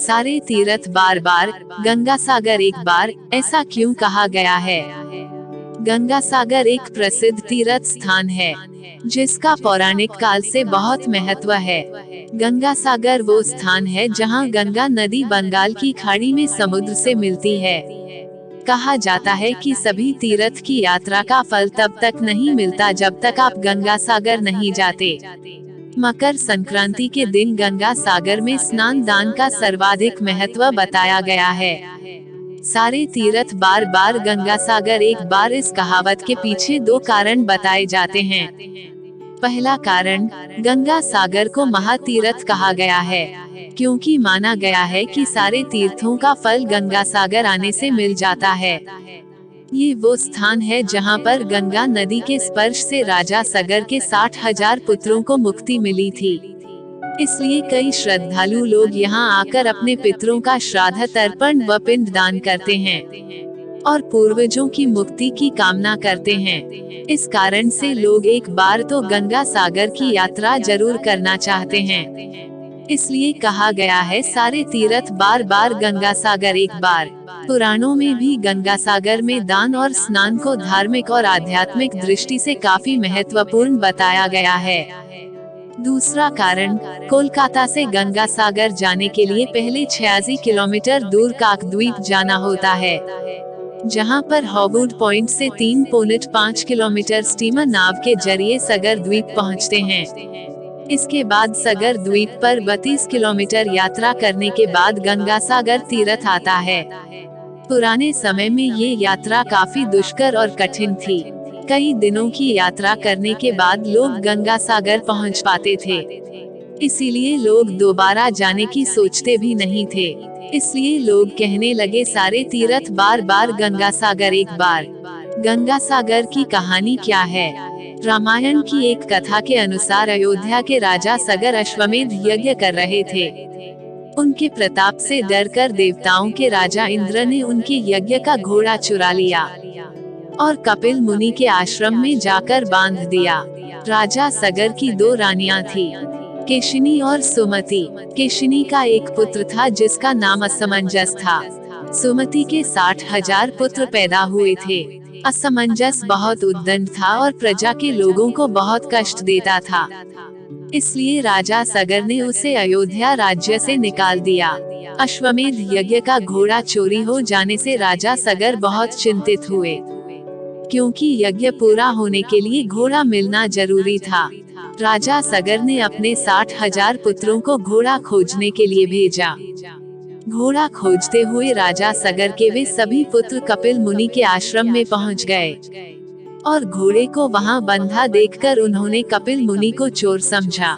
सारे तीर्थ बार बार, गंगा सागर एक बार, ऐसा क्यों कहा गया है? गंगा सागर एक प्रसिद्ध तीर्थ स्थान है, जिसका पौराणिक काल से बहुत महत्व है। गंगा सागर वो स्थान है जहां गंगा नदी बंगाल की खाड़ी में समुद्र से मिलती है। कहा जाता है कि सभी तीर्थ की यात्रा का फल तब तक नहीं मिलता जब तक आप गंगा सागर नहीं जाते। मकर संक्रांति के दिन गंगा सागर में स्नान दान का सर्वाधिक महत्व बताया गया है। सारे तीर्थ बार बार गंगा सागर एक बार, इस कहावत के पीछे दो कारण बताए जाते हैं। पहला कारण, गंगा सागर को महातीर्थ कहा गया है, क्योंकि माना गया है कि सारे तीर्थों का फल गंगा सागर आने से मिल जाता है। ये वो स्थान है जहां पर गंगा नदी के स्पर्श से राजा सगर के 60,000 पुत्रों को मुक्ति मिली थी। इसलिए कई श्रद्धालु लोग यहाँ आकर अपने पितरों का श्राद्ध तर्पण व पिंड दान करते हैं और पूर्वजों की मुक्ति की कामना करते हैं। इस कारण से लोग एक बार तो गंगा सागर की यात्रा जरूर करना चाहते हैं। इसलिए कहा गया है सारे तीर्थ बार बार गंगा सागर एक बार। पुराणों में भी गंगा सागर में दान और स्नान को धार्मिक और आध्यात्मिक दृष्टि से काफी महत्वपूर्ण बताया गया है। दूसरा कारण, कोलकाता से गंगा सागर जाने के लिए पहले 86 किलोमीटर दूर काकद्वीप जाना होता है, जहां पर हॉवुड पॉइंट से 3.5 किलोमीटर स्टीमर नाव के जरिए सगर द्वीप पहुंचते हैं। इसके बाद सगर द्वीप पर 32 किलोमीटर यात्रा करने के बाद गंगा सागर तीर्थ आता है। पुराने समय में ये यात्रा काफी दुष्कर और कठिन थी। कई दिनों की यात्रा करने के बाद लोग गंगा सागर पहुंच पाते थे। इसीलिए लोग दोबारा जाने की सोचते भी नहीं थे। इसलिए लोग कहने लगे सारे तीर्थ बार बार गंगा सागर एक बार। गंगा सागर की कहानी क्या है? रामायण की एक कथा के अनुसार अयोध्या के राजा सगर अश्वमेध यज्ञ कर रहे थे। उनके प्रताप से डरकर देवताओं के राजा इंद्र ने उनके यज्ञ का घोड़ा चुरा लिया और कपिल मुनि के आश्रम में जाकर बांध दिया। राजा सगर की दो रानियां थी, केशिनी और सुमति। केशिनी का एक पुत्र था जिसका नाम असमंजस था। सुमति के 60,000 पुत्र पैदा हुए थे। असमंजस बहुत उद्दंड था और प्रजा के लोगों को बहुत कष्ट देता था। इसलिए राजा सगर ने उसे अयोध्या राज्य से निकाल दिया। अश्वमेध यज्ञ का घोड़ा चोरी हो जाने से राजा सगर बहुत चिंतित हुए, क्योंकि यज्ञ पूरा होने के लिए घोड़ा मिलना जरूरी था। राजा सगर ने अपने 60,000 पुत्रों को घोड़ा खोजने के लिए भेजा। घोड़ा खोजते हुए राजा सगर के वे सभी पुत्र कपिल मुनि के आश्रम में पहुंच गए और घोड़े को वहां बंधा देखकर उन्होंने कपिल मुनि को चोर समझा।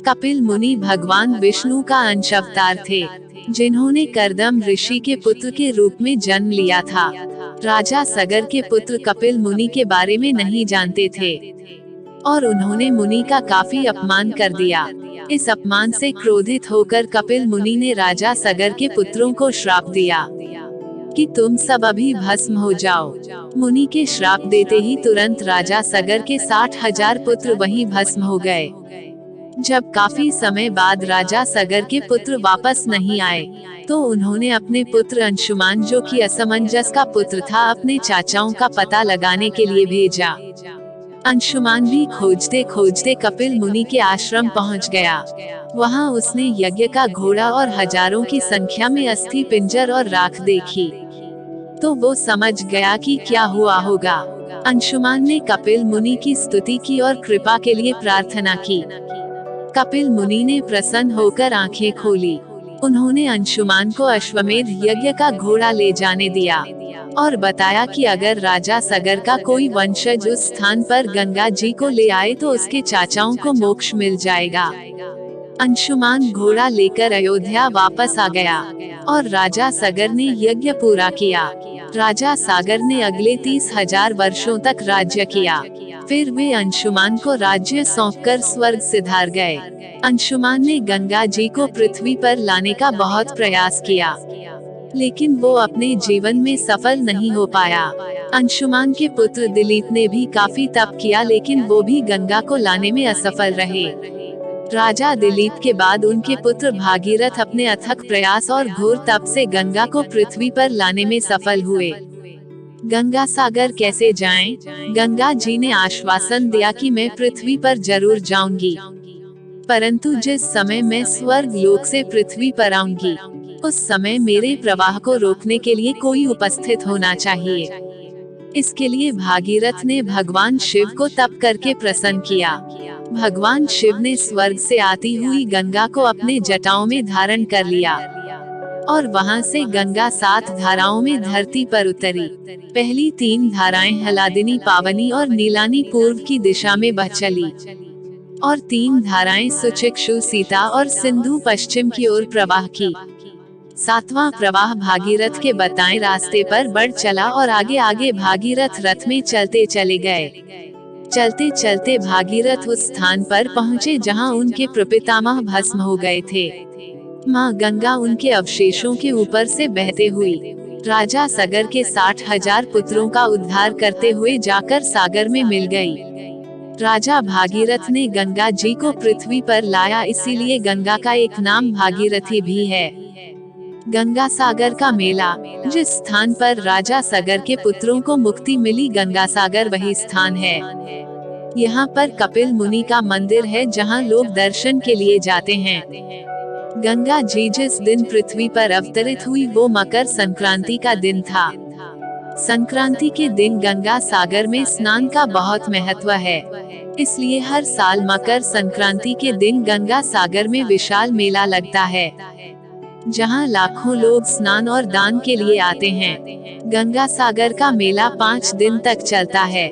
कपिल मुनि भगवान विष्णु का अंश अवतार थे, जिन्होंने कर्दम ऋषि के पुत्र के रूप में जन्म लिया था। राजा सगर के पुत्र कपिल मुनि के बारे में नहीं जानते थे और उन्होंने मुनि का काफी अपमान कर दिया। इस अपमान से क्रोधित होकर कपिल मुनि ने राजा सगर के पुत्रों को श्राप दिया कि तुम सब अभी भस्म हो जाओ। मुनि के श्राप देते ही तुरंत राजा सगर के 60,000 पुत्र वहीं भस्म हो गए। जब काफी समय बाद राजा सगर के पुत्र वापस नहीं आए, तो उन्होंने अपने पुत्र अंशुमान, जो कि असमंजस का पुत्र था, अपने चाचाओं का पता लगाने के लिए भेजा। अंशुमान भी खोजते खोजते कपिल मुनि के आश्रम पहुंच गया। वहां उसने यज्ञ का घोड़ा और हजारों की संख्या में अस्थि पिंजर और राख देखी, तो वो समझ गया कि क्या हुआ होगा। अंशुमान ने कपिल मुनि की स्तुति की और कृपा के लिए प्रार्थना की। कपिल मुनि ने प्रसन्न होकर आंखें खोली। उन्होंने अंशुमान को अश्वमेध यज्ञ का घोड़ा ले जाने दिया और बताया कि अगर राजा सगर का कोई वंशज उस स्थान पर गंगा जी को ले आए तो उसके चाचाओं को मोक्ष मिल जाएगा। अंशुमान घोड़ा लेकर अयोध्या वापस आ गया और राजा सगर ने यज्ञ पूरा किया। राजा सागर ने अगले 30,000 वर्षों तक राज्य किया। फिर वे अंशुमान को राज्य सौंपकर स्वर्ग सिधार गए। अंशुमान ने गंगा जी को पृथ्वी पर लाने का बहुत प्रयास किया, लेकिन वो अपने जीवन में सफल नहीं हो पाया। अंशुमान के पुत्र दिलीप ने भी काफी तप किया, लेकिन वो भी गंगा को लाने में असफल रहे। राजा दिलीप के बाद उनके पुत्र भागीरथ अपने अथक प्रयास और घोर तप से गंगा को पृथ्वी पर लाने में सफल हुए। गंगा सागर कैसे जाएं? गंगा जी ने आश्वासन दिया कि मैं पृथ्वी पर जरूर जाऊंगी, परंतु जिस समय मैं स्वर्ग लोक से पृथ्वी पर आऊंगी, उस समय मेरे प्रवाह को रोकने के लिए कोई उपस्थित होना चाहिए। इसके लिए भागीरथ ने भगवान शिव को तप करके प्रसन्न किया। भगवान शिव ने स्वर्ग से आती हुई गंगा को अपने जटाओं में धारण कर लिया और वहां से गंगा 7 धाराओं में धरती पर उतरी। पहली 3 धाराएं हलादिनी, पावनी और नीलानी पूर्व की दिशा में बह चली और 3 धाराएं सुचिक्षु, सीता और सिंधु पश्चिम की ओर प्रवाह की। 7वां प्रवाह भागीरथ के बताए रास्ते पर बढ़ चला और आगे आगे भागीरथ रथ में चलते चले गए। चलते चलते भागीरथ उस स्थान पर पहुँचे जहाँ उनके प्रपितामह भस्म हो गए थे। माँ गंगा उनके अवशेषों के ऊपर से बहते हुई राजा सगर के 60,000 पुत्रों का उद्धार करते हुए जाकर सागर में मिल गई। राजा भागीरथ ने गंगा जी को पृथ्वी पर लाया, इसीलिए गंगा का एक नाम भागीरथी भी है। गंगा सागर का मेला, जिस स्थान पर राजा सगर के पुत्रों को मुक्ति मिली, गंगा सागर वही स्थान है। यहाँ पर कपिल मुनि का मंदिर है जहाँ लोग दर्शन के लिए जाते हैं। गंगा जी जिस दिन पृथ्वी पर अवतरित हुई वो मकर संक्रांति का दिन था। संक्रांति के दिन गंगा सागर में स्नान का बहुत महत्व है, इसलिए हर साल मकर संक्रांति के दिन गंगा सागर में विशाल मेला लगता है, जहां लाखों लोग स्नान और दान के लिए आते हैं। गंगा सागर का मेला 5 दिन तक चलता है।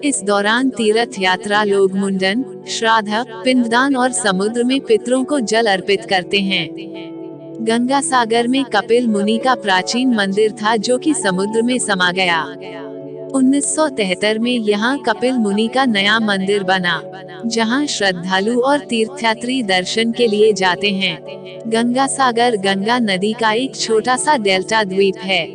इस दौरान तीर्थ यात्रा लोग मुंडन, श्राद्ध, पिंडदान और समुद्र में पितरों को जल अर्पित करते हैं। गंगा सागर में कपिल मुनि का प्राचीन मंदिर था जो कि समुद्र में समा गया। 1973 में यहाँ कपिल मुनि का नया मंदिर बना, जहाँ श्रद्धालु और तीर्थयात्री दर्शन के लिए जाते हैं। गंगा सागर गंगा नदी का एक छोटा सा डेल्टा द्वीप है,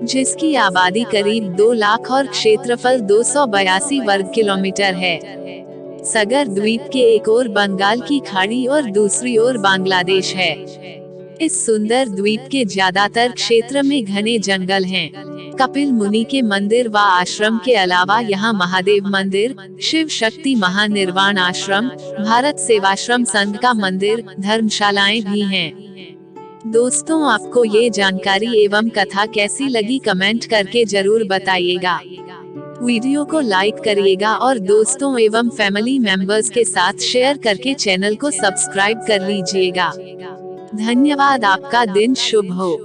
जिसकी आबादी करीब 2 लाख और क्षेत्रफल 282 वर्ग किलोमीटर है। सगर द्वीप के एक ओर बंगाल की खाड़ी और दूसरी ओर बांग्लादेश है। इस सुंदर द्वीप के ज्यादातर क्षेत्र में घने जंगल हैं। कपिल मुनि के मंदिर व आश्रम के अलावा यहाँ महादेव मंदिर, शिव शक्ति महानिर्वाण आश्रम, भारत सेवाश्रम संघ का मंदिर, धर्मशालाएं भी हैं। दोस्तों, आपको ये जानकारी एवं कथा कैसी लगी कमेंट करके जरूर बताइएगा। वीडियो को लाइक करिएगा और दोस्तों एवं फैमिली मेंबर्स के साथ शेयर करके चैनल को सब्सक्राइब कर लीजिएगा। धन्यवाद। आपका दिन शुभ हो।